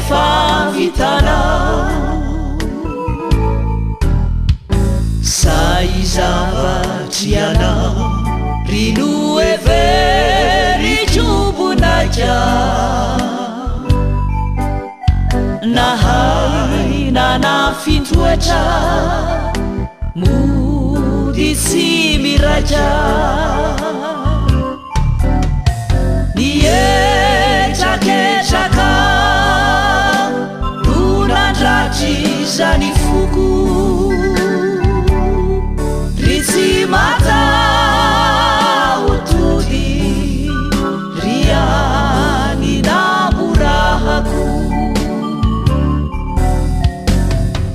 efa vitanao zay zavatry anao rino every jobonaka nahay nanafintoatra mody tsy miraja nietraketraka nonandratry zany foko ry tsy mataotody ry any namorahako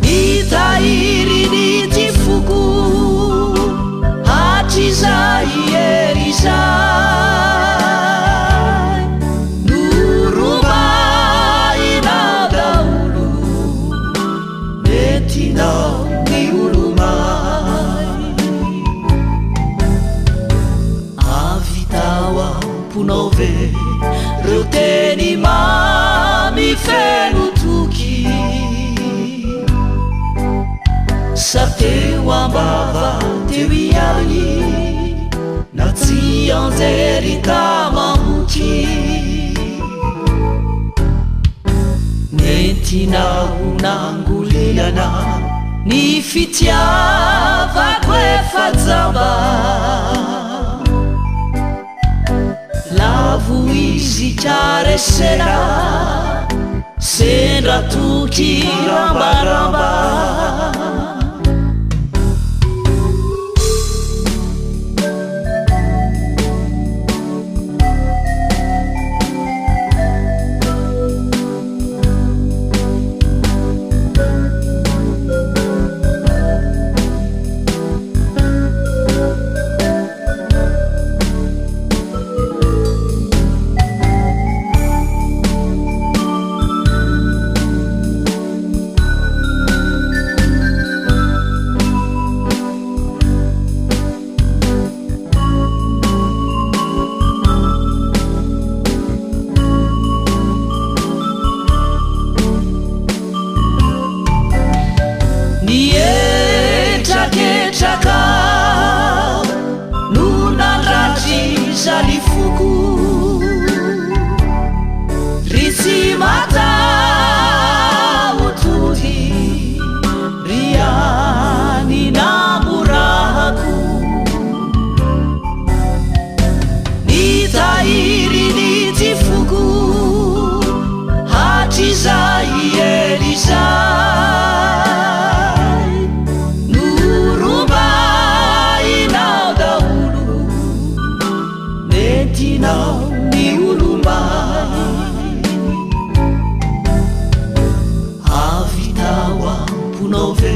nitahiriny ty foko hatry zay erizay noromainao daolo metinao ny olomay avitao amponao ve reo teny mamifeno toky sa teo ambava teo iany na tsy anjery tamamoky nentinao nangoliana ny fitiavako efa jamba lavo izy karesena sendra toky rambaramba nietraketraka nonandratry zany foko ry tsy mataotody ry any namorahako nitahiriny ty foko hatry zay erizay noromainao daolo nentinao ny olomay avitao amponao ve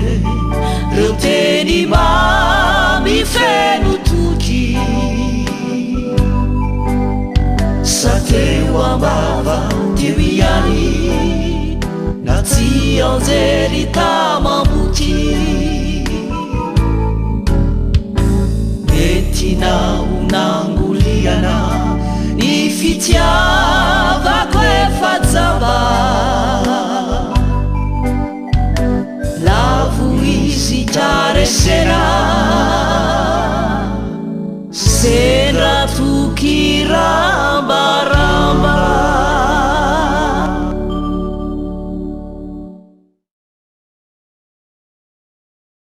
reo teny mamifeno toky sa teo ambava teo iany na tsy anjery tamamoky nentinao nangoliana ny fitiavako efa jamba lavo izy karesena